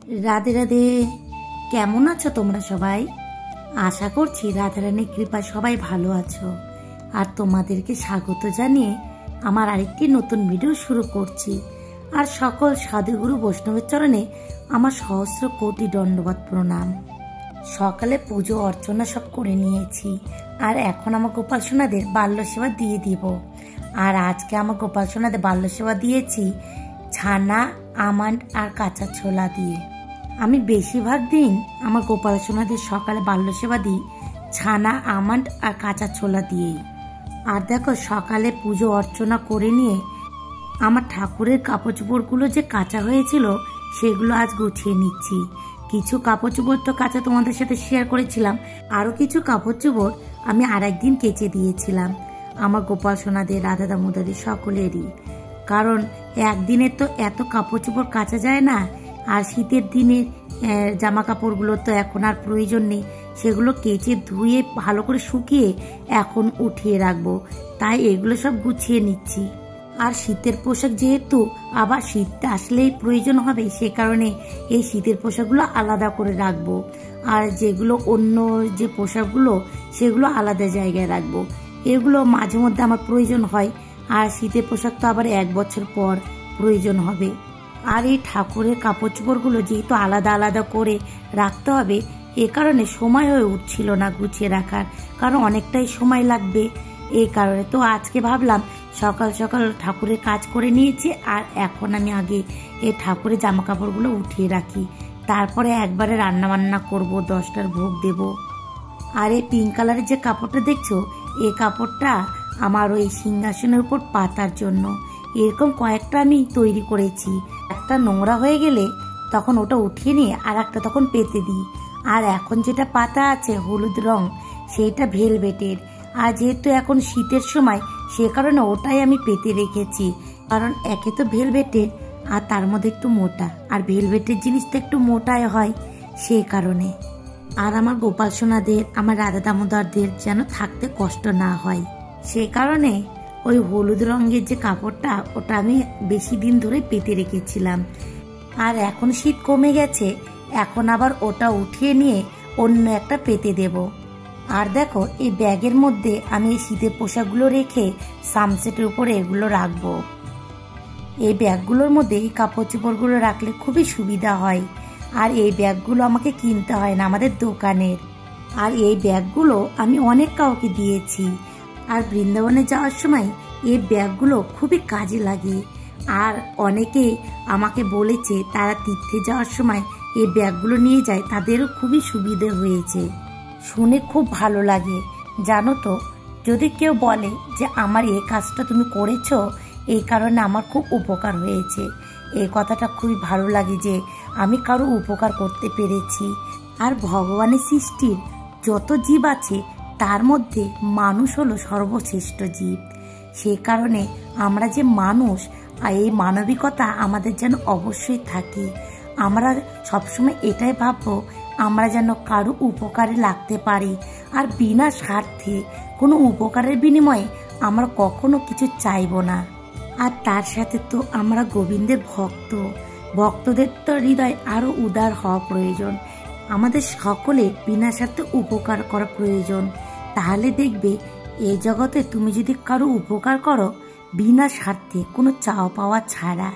রাধে রাধে। কেমন আছো তোমরা সবাই? আশা করছি রাধারানীর কৃপায় সবাই ভালো আছো। আর তোমাদেরকে স্বাগত জানিয়ে আমার আরেকটি নতুন ভিডিও শুরু করছি। আর সকল সাধুগুরু বৈষ্ণবের চরণে আমার সহস্র কোটি দণ্ডবত প্রণাম। সকালে পুজো অর্চনা সব করে নিয়েছি, আর এখন আমার গোপাল সোনাদের বাল্য সেবা দিয়ে দিব। আর আজকে আমার গোপাল সোনাদের বাল্য সেবা দিয়েছি ছানা, আমন্ড আর কাঁচা ছোলা দিয়ে। আমি বেশিরভাগ দিন আমার গোপাল সোনাদের সকালে বাল্য সেবা দিই ছানা, আমন্ড আর কাঁচা ছোলা দিয়েই। আর দেখো, সকালে পুজো অর্চনা করে নিয়ে আমার ঠাকুরের কাপড় চোপড়গুলো যে কাঁচা হয়েছিল সেগুলো আজ গুছিয়ে নিচ্ছি। কিছু কাপড় চোপড় তো কাঁচা তোমাদের সাথে শেয়ার করেছিলাম, আরও কিছু কাপড় চোপড় আমি আরেকদিন কেচে দিয়েছিলাম আমার গোপাল সোনাদের, রাধা দামোদরের সকলেরই। কারণ একদিনে তো এত কাপড় চোপড় কাচা যায় না। আর শীতের দিনের জামা কাপড়গুলো তো এখন আর প্রয়োজন নেই, সেগুলো কেচে ধুয়ে ভালো করে শুকিয়ে এখন উঠিয়ে রাখবো। তাই এগুলো সব গুছিয়ে নিচ্ছি। আর শীতের পোশাক যেহেতু আবার শীতটা আসলেই প্রয়োজন হবে, সে কারণে এই শীতের পোশাকগুলো আলাদা করে রাখবো। আর যেগুলো অন্য যে পোশাকগুলো সেগুলো আলাদা জায়গায় রাখবো। এগুলো মাঝে মধ্যে আমার প্রয়োজন হয়, আর শীতের পোশাক তো আবার 1 বছর পর প্রয়োজন হবে। আর এই ঠাকুরের কাপড় চোপড়গুলো যেহেতু আলাদা আলাদা করে রাখতে হবে, এ কারণে সময় হয়ে উঠছিল না গুছিয়ে রাখার, কারণ অনেকটাই সময় লাগবে। এই কারণে তো আজকে ভাবলাম সকাল সকাল ঠাকুরের কাজ করে নিয়েছি, আর এখন আমি আগে এই ঠাকুরের জামা কাপড়গুলো উঠিয়ে রাখি, তারপরে একবারে রান্না বান্না করবো, 10টার ভোগ দেব। আর এই পিঙ্ক কালারের যে কাপড়টা দেখছো, এই কাপড়টা আমার ওই সিংহাসনের উপর পাতার জন্য। এরকম কয়েকটা আমি তৈরি করেছি। একটা নোংরা হয়ে গেলে তখন ওটা উঠিয়ে নিয়ে আর একটা তখন পেতে দিই। আর এখন যেটা পাতা আছে হলুদ রং, সেইটা ভেলভেটের। আর যেহেতু এখন শীতের সময়, সে কারণে ওটাই আমি পেতে রেখেছি। কারণ একে তো ভেলভেটের, আর তার মধ্যে একটু মোটা, আর ভেলভেটের জিনিস তো একটু মোটাই হয়, সেই কারণে। আর আমার গোপাল সোনাদের, আমার রাধা দামোদরদের যেন থাকতে কষ্ট না হয়, সে কারণে ওই হলুদ রঙের যে কাপড়টা, ওটা আমি বেশি দিন ধরে পেতে রেখেছিলাম। আর এখন শীত কমে গেছে, এখন আবার ওটা উঠিয়ে নিয়ে অন্য একটা পেতে দেব। আর দেখো, এই ব্যাগের মধ্যে আমি এই শীতের পোশাকগুলো রেখে সানসেটের উপরে এগুলো রাখবো। এই ব্যাগগুলোর মধ্যে এই কাপড় চোপড়গুলো রাখলে খুবই সুবিধা হয়। আর এই ব্যাগগুলো আমাকে কিনতে হয় না, আমাদের দোকানের। আর এই ব্যাগগুলো আমি অনেক কাউকে দিয়েছি। আর বৃন্দাবনে যাওয়ার সময় এই ব্যাগগুলো খুবই কাজে লাগে। আর অনেকে আমাকে বলেছে তারা তীর্থে যাওয়ার সময় এই ব্যাগগুলো নিয়ে যায়, তাদেরও খুবই সুবিধে হয়েছে। শুনে খুব ভালো লাগে। জানো তো, যদি কেউ বলে যে আমার এই কাজটা তুমি করেছো, এই কারণে আমার খুব উপকার হয়েছে, এই কথাটা খুবই ভালো লাগে যে আমি কারো উপকার করতে পেরেছি। আর ভগবানের সৃষ্টির যত জীব আছে তার মধ্যে মানুষ হলো সর্বশ্রেষ্ঠ জীব। সে কারণে আমরা যে মানুষ, আর এই মানবিকতা আমাদের যেন অবশ্যই থাকে। আমরা সবসময় এটাই ভাববো আমরা যেন কারো উপকারে লাগতে পারি, আর বিনা স্বার্থে কোনো উপকারের বিনিময়ে আমরা কখনো কিছু চাইবো না। আর তার সাথে তো আমরা গোবিন্দের ভক্ত, ভক্তদের তো হৃদয় আরো উদার হওয়া প্রয়োজন। আমাদের সকলে বিনা স্বার্থে উপকার করা প্রয়োজন। তাহলে দেখবে এই জগতে তুমি যদি কারো উপকার করো বিনা স্বার্থে, কোনো চাওয়া পাওয়া ছাড়া,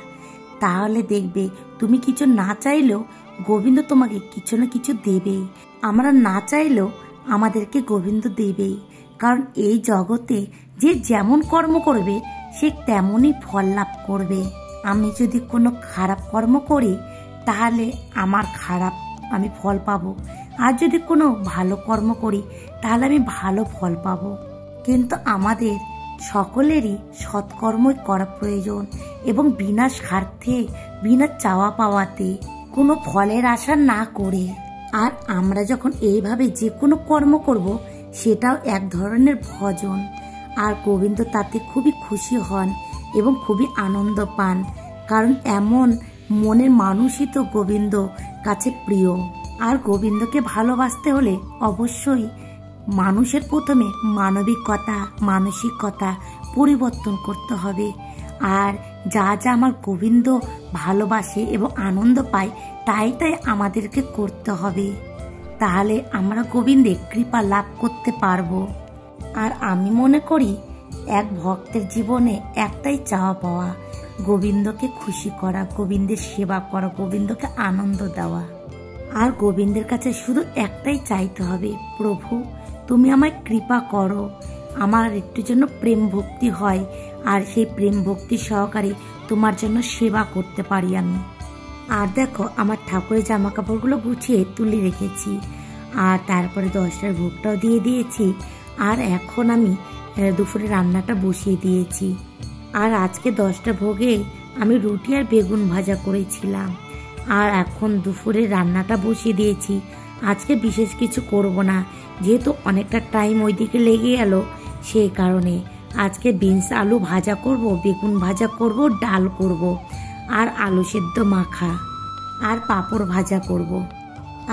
তাহলে দেখবে তুমি কিছু না চাইলেও গোবিন্দ তোমাকে কিছু না কিছু দেবেই। আমরা না চাইলেও আমাদেরকে গোবিন্দ দেবেই। কারণ এই জগতে যে যেমন কর্ম করবে সে তেমনই ফল লাভ করবে। আমি যদি কোনো খারাপ কর্ম করি তাহলে আমার খারাপ আমি ফল পাবো, আর যদি কোনো ভালো কর্ম করি তাহলে আমি ভালো ফল পাবো। কিন্তু আমাদের সকলেরই সৎকর্মই করা প্রয়োজন, এবং বিনা স্বার্থে, বিনা চাওয়া পাওয়াতে, কোনো ফলের আশা না করে। আর আমরা যখন এইভাবে যে কোনো কর্ম করব, সেটাও এক ধরনের ভজন। আর গোবিন্দ তাতে খুবই খুশি হন এবং খুবই আনন্দ পান। কারণ এমন মনের মানুষই তো গোবিন্দ কাছে প্রিয়। আর গোবিন্দকে ভালোবাসতে হলে অবশ্যই মানুষের প্রথমে মানবিকতা, মানসিকতা পরিবর্তন করতে হবে। আর যা যা আমার গোবিন্দ ভালোবাসে এবং আনন্দ পায়, তাই আমাদেরকে করতে হবে, তাহলে আমরা গোবিন্দের কৃপা লাভ করতে পারবো। আর আমি মনে করি এক ভক্তের জীবনে একটাই চাওয়া পাওয়া, গোবিন্দকে খুশি করা, গোবিন্দের সেবা করা, গোবিন্দকে আনন্দ দেওয়া। আর গোবিন্দের কাছে শুধু একটাই চাইতে হবে, প্রভু তুমি আমায় কৃপা করো, আমার একটু জন্য প্রেম ভক্তি হয়, আর সেই প্রেম ভক্তি সহকারে তোমার জন্য সেবা করতে পারি আমি। আর দেখো আমার ঠাকুরের জামা কাপড়গুলো গুছিয়ে তুলে রেখেছি, আর তারপরে 10টার ভোগটাও দিয়ে দিয়েছি। আর এখন আমি দুপুরে রান্নাটা বসিয়ে দিয়েছি। আর আজকে 10টা ভোগে আমি রুটি আর বেগুন ভাজা করেছিলাম। আর এখন দুপুরে রান্নাটা বসিয়ে দিয়েছি। আজকে বিশেষ কিছু করব না, যেহেতু অনেকটা টাইম ওইদিকে লেগে গেল, সেই কারণে আজকে বিনস আলু ভাজা করব, বেগুন ভাজা করব, ডাল করব, আর আলু সেদ্ধ মাখা আর পাঁপড় ভাজা করব।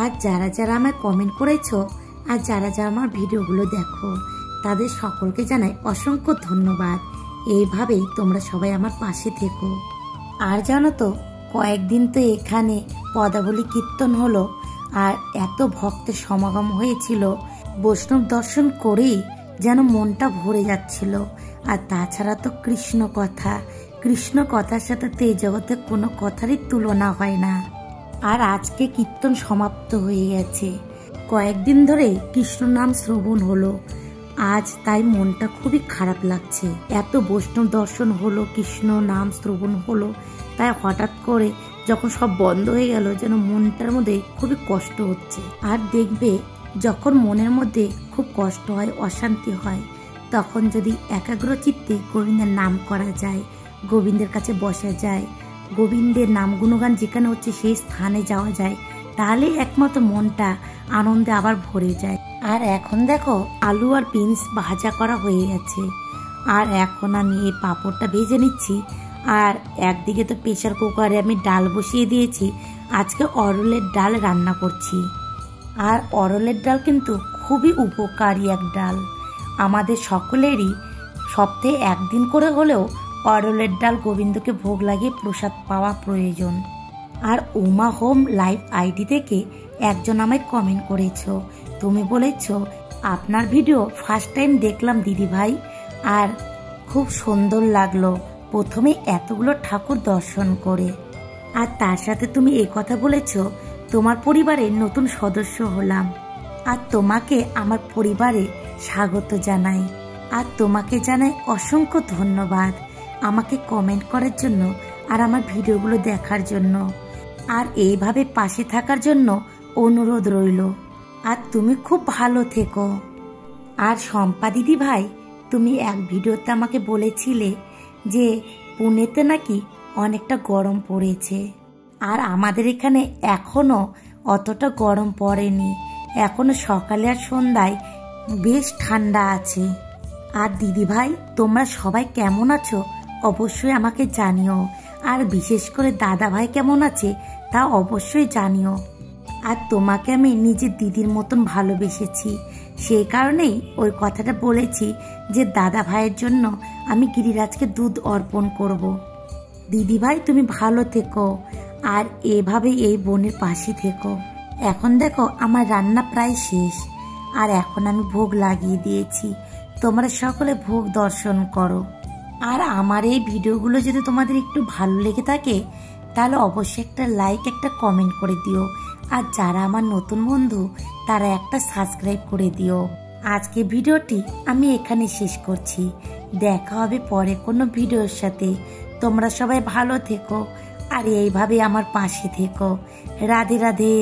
আর যারা যারা আমায় কমেন্ট করেছো আর যারা যারা আমার ভিডিওগুলো দেখো, তাদের সকলকে জানাই অসংখ্য ধন্যবাদ। এইভাবেই তোমরা সবাই আমার পাশে থেকো। আর জানো তো, কয়েকদিন তো এখানে পদাবলী কীর্তন হলো, আর এত ভক্তের সমাগম হয়েছিল, বৈষ্ণব দর্শন করেই যেন মনটা ভরে যাচ্ছিল। আর তাছাড়া তো কৃষ্ণ কথার সাথে তো এই জগতে কোনো কথারই তুলনা হয় না। আর আজকে কীর্তন সমাপ্ত হয়ে গেছে, কয়েকদিন ধরে কৃষ্ণ নাম শ্রবণ হলো, আজ তাই মনটা খুবই খারাপ লাগছে। এত বৈষ্ণব দর্শন হলো, কৃষ্ণ নাম শ্রবণ হলো, তাই হঠাৎ করে যখন সব বন্ধ হয়ে গেল, যেন মনটার মধ্যে খুবই কষ্ট হচ্ছে। আর দেখবে যখন মনের মধ্যে খুব কষ্ট হয়, অশান্তি হয়, তখন যদি একাগ্র চিত্তে গোবিন্দের নাম করা যায়, গোবিন্দের কাছে বসা যায়, গোবিন্দের নাম গুণগান যেখানে হচ্ছে সেই স্থানে যাওয়া যায়, তাহলে একমাত্র মনটা আনন্দে আবার ভরে যায়। আর এখন দেখো আলু আর বিনস ভাজা করা হয়ে গেছে, আর এখন আমি এই পাঁপড়টা ভেজে নিচ্ছি। আর একদিকে তো প্রেসার কুকারে আমি ডাল বসিয়ে দিয়েছি, আজকে অরলের ডাল রান্না করছি। আর অরলের ডাল কিন্তু খুবই উপকারী এক ডাল, আমাদের সকলেরই সপ্তাহে একদিন করে হলেও অরলের ডাল গোবিন্দকে ভোগ লাগিয়ে প্রসাদ পাওয়া প্রয়োজন। আর উমা হোম লাইভ আইডি থেকে একজন আমায় কমেন্ট করেছো, তুমি বলেছো আপনার ভিডিও ফার্স্ট টাইম দেখলাম দিদি ভাই, আর খুব সুন্দর লাগলো প্রথমে এতগুলো ঠাকুর দর্শন করে। আর তার সাথে তুমি এই কথা বলেছো তোমার পরিবারের নতুন সদস্য হলাম, আর তোমাকে আমার পরিবারে স্বাগত জানাই। আর তোমাকে জানাই অসংখ্য ধন্যবাদ আমাকে কমেন্ট করার জন্য, আর আমার ভিডিওগুলো দেখার জন্য, আর এইভাবে পাশে থাকার জন্য অনুরোধ রইল। আর তুমি খুব ভালো থেকো। আর শম্পা দিদি ভাই, তুমি এক ভিডিওতে আমাকে বলেছিলে যে পুনেতে নাকি অনেকটা গরম পড়েছে, আর আমাদের এখানে এখনো অতটা গরম পড়েনি, এখনো সকালে আর সন্ধ্যায় বেশ ঠান্ডা আছে। আর দিদি ভাই তোমরা সবাই কেমন আছো অবশ্যই আমাকে জানিও, আর বিশেষ করে দাদা ভাই কেমন আছে তা অবশ্যই জানিও। আর তোমাকে আমি নিজের দিদির মতন ভালোবেসেছি, সেই কারণেই ওই কথাটা বলেছি যে দাদা ভাইয়ের জন্য আমি গিরিরাজকে দুধ অর্পণ করব। দিদি ভাই তুমি ভালো থেকো, আর এভাবে এই বোনের পাশে থেকো। এখন দেখো আমার রান্না প্রায় শেষ, আর এখন আমি ভোগ লাগিয়ে দিয়েছি, তোমরা সকলে ভোগ দর্শন করো। আর আমার এই ভিডিওগুলো যদি তোমাদের একটু ভালো লেগে থাকে, তাহলে অবশ্যই একটা লাইক, একটা কমেন্ট করে দিও। আর যারা আমার নতুন বন্ধু, তারা একটা সাবস্ক্রাইব করে দিও। আজকে ভিডিওটি আমি এখানে শেষ করছি, দেখা হবে পরে কোনো ভিডিওর সাথে। তোমরা সবাই ভালো থেকো, আর এইভাবে আমার পাশে থেকো। রাধে রাধে।